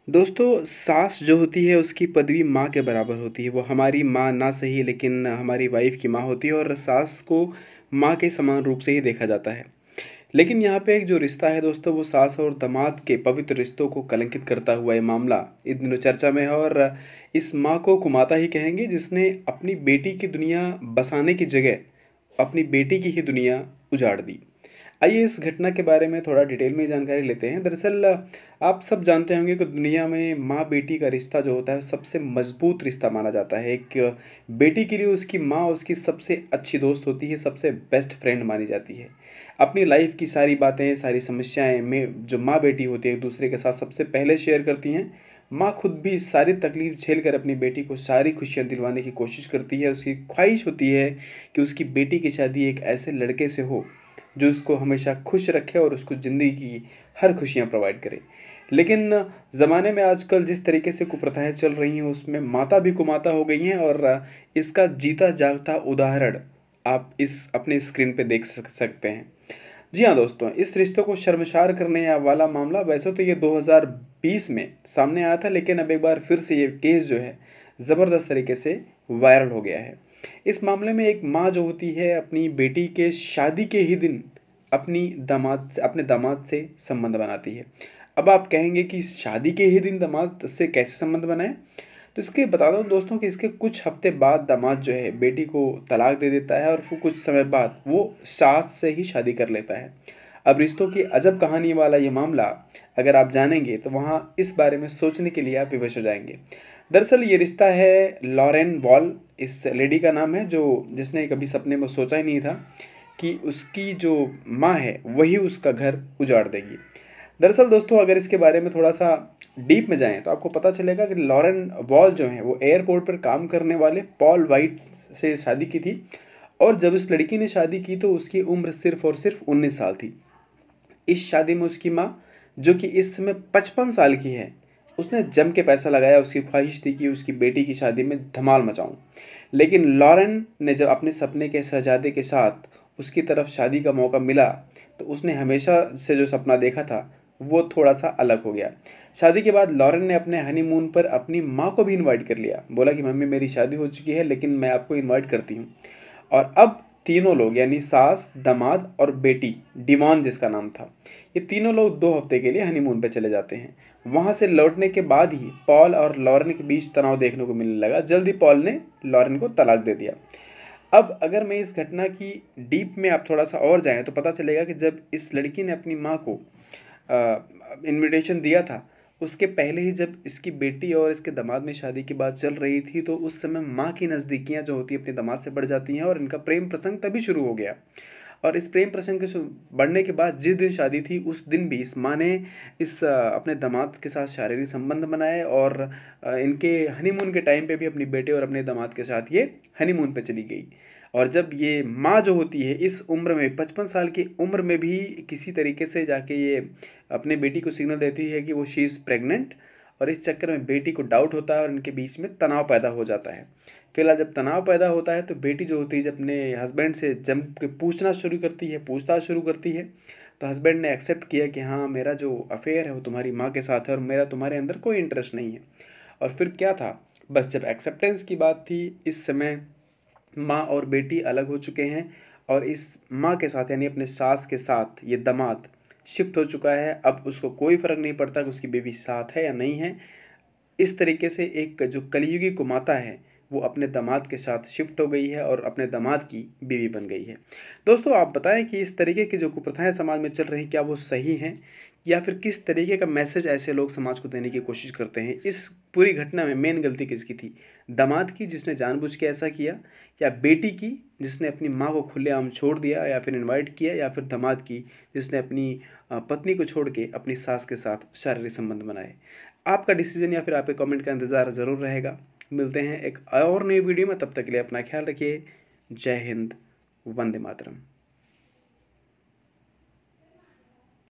दोस्तों, सास जो होती है उसकी पदवी माँ के बराबर होती है। वो हमारी माँ ना सही लेकिन हमारी वाइफ़ की माँ होती है और सास को माँ के समान रूप से ही देखा जाता है। लेकिन यहाँ पे एक जो रिश्ता है दोस्तों, वो सास और दामाद के पवित्र रिश्तों को कलंकित करता हुआ ये मामला इन दिनों चर्चा में है। और इस माँ को कुमाता ही कहेंगे जिसने अपनी बेटी की दुनिया बसाने की जगह अपनी बेटी की ही दुनिया उजाड़ दी। आइए इस घटना के बारे में थोड़ा डिटेल में जानकारी लेते हैं। दरअसल आप सब जानते होंगे कि दुनिया में माँ बेटी का रिश्ता जो होता है सबसे मजबूत रिश्ता माना जाता है। एक बेटी के लिए उसकी माँ उसकी सबसे अच्छी दोस्त होती है, सबसे बेस्ट फ्रेंड मानी जाती है। अपनी लाइफ की सारी बातें, सारी समस्याएं में जो माँ बेटी होती है एक दूसरे के साथ सबसे पहले शेयर करती हैं। माँ खुद भी सारी तकलीफ झेल कर अपनी बेटी को सारी खुशियाँ दिलवाने की कोशिश करती है। उसकी ख्वाहिश होती है कि उसकी बेटी की शादी एक ऐसे लड़के से हो जो उसको हमेशा खुश रखे और उसको ज़िंदगी की हर खुशियाँ प्रोवाइड करे। लेकिन ज़माने में आजकल जिस तरीके से कुप्रथाएँ चल रही हैं उसमें माता भी कुमाता हो गई हैं। और इसका जीता जागता उदाहरण आप इस अपने स्क्रीन पे देख सकते हैं। जी हाँ दोस्तों, इस रिश्ते को शर्मसार करने या वाला मामला वैसे तो ये 2020 में सामने आया था, लेकिन अब एक बार फिर से ये केस जो है ज़बरदस्त तरीके से वायरल हो गया है। इस मामले में एक माँ जो होती है अपनी बेटी के शादी के ही दिन अपने दामाद से संबंध बनाती है। अब आप कहेंगे कि शादी के ही दिन दामाद से कैसे संबंध बनाए? तो इसके बता दूँ दोस्तों कि इसके कुछ हफ्ते बाद दामाद जो है बेटी को तलाक दे देता है और फिर कुछ समय बाद वो सास से ही शादी कर लेता है। अब रिश्तों की अजब कहानी वाला ये मामला अगर आप जानेंगे तो वहाँ इस बारे में सोचने के लिए आप विवश हो जाएंगे। दरअसल ये रिश्ता है लॉरेन वॉल, इस लेडी का नाम है जो जिसने कभी सपने में सोचा ही नहीं था कि उसकी जो माँ है वही उसका घर उजाड़ देगी। दरअसल दोस्तों, अगर इसके बारे में थोड़ा सा डीप में जाएं तो आपको पता चलेगा कि लॉरेन वॉल जो है वो एयरपोर्ट पर काम करने वाले पॉल वाइट से शादी की थी। और जब इस लड़की ने शादी की तो उसकी उम्र सिर्फ और सिर्फ 19 साल थी। इस शादी में उसकी माँ, जो कि इस समय 55 साल की है, उसने जम के पैसा लगाया। उसकी ख्वाहिश थी कि उसकी बेटी की शादी में धमाल मचाऊं। लेकिन लॉरेन ने जब अपने सपने के शहजादे के साथ उसकी तरफ शादी का मौका मिला तो उसने हमेशा से जो सपना देखा था वो थोड़ा सा अलग हो गया। शादी के बाद लॉरेन ने अपने हनीमून पर अपनी माँ को भी इनवाइट कर लिया। बोला कि मम्मी, मेरी शादी हो चुकी है लेकिन मैं आपको इनवाइट करती हूँ। और अब तीनों लोग यानी सास, दामाद और बेटी, डिमॉन जिसका नाम था, ये तीनों लोग 2 हफ्ते के लिए हनीमून पे चले जाते हैं। वहां से लौटने के बाद ही पॉल और लॉरेन के बीच तनाव देखने को मिलने लगा। जल्दी पॉल ने लॉरेन को तलाक दे दिया। अब अगर मैं इस घटना की डीप में आप थोड़ा सा और जाएं तो पता चलेगा कि जब इस लड़की ने अपनी माँ को इनविटेशन दिया था, उसके पहले ही जब इसकी बेटी और इसके दामाद में शादी की बात चल रही थी तो उस समय माँ की नज़दीकियाँ जो होती है अपने दामाद से बढ़ जाती हैं और इनका प्रेम प्रसंग तभी शुरू हो गया। और इस प्रेम प्रसंग के बढ़ने के बाद जिस दिन शादी थी उस दिन भी इस माँ ने अपने दामाद के साथ शारीरिक संबंध बनाए। और इनके हनीमून के टाइम पे भी अपनी बेटे और अपने दामाद के साथ ये हनीमून पे चली गई। और जब ये माँ जो होती है इस उम्र में 55 साल की उम्र में भी किसी तरीके से जाके ये अपने बेटी को सिग्नल देती है कि वो शी इज़ प्रेग्नेंट। और इस चक्कर में बेटी को डाउट होता है और इनके बीच में तनाव पैदा हो जाता है। फिलहाल जब तनाव पैदा होता है तो बेटी जो होती है जब अपने हस्बैंड से जम के पूछना शुरू करती है, पूछताछ शुरू करती है। तो हस्बैंड ने एक्सेप्ट किया कि हाँ, मेरा जो अफेयर है वो तुम्हारी माँ के साथ है और मेरा तुम्हारे अंदर कोई इंटरेस्ट नहीं है। और फिर क्या था, बस जब एक्सेप्टेंस की बात थी, इस समय माँ और बेटी अलग हो चुके हैं। और इस माँ के साथ यानी अपने सास के साथ ये दामाद शिफ्ट हो चुका है। अब उसको कोई फ़र्क नहीं पड़ता कि उसकी बेबी साथ है या नहीं है। इस तरीके से एक जो कलयुगी कुमाता है वो अपने दामाद के साथ शिफ्ट हो गई है और अपने दामाद की बीवी बन गई है। दोस्तों, आप बताएं कि इस तरीके की जो कुप्रथाएं समाज में चल रही हैं क्या वो सही हैं, या फिर किस तरीके का मैसेज ऐसे लोग समाज को देने की कोशिश करते हैं? इस पूरी घटना में मेन गलती किसकी थी? दामाद की जिसने जानबूझ के ऐसा किया, या बेटी की जिसने अपनी माँ को खुलेआम छोड़ दिया या फिर इनवाइट किया, या फिर दामाद की जिसने अपनी पत्नी को छोड़ के अपनी सास के साथ शारीरिक संबंध बनाए? आपका डिसीजन या फिर आपके कमेंट का इंतज़ार ज़रूर रहेगा। मिलते हैं एक और नई वीडियो में, तब तक के लिए अपना ख्याल रखिए। जय हिंद, वंदे मातरम।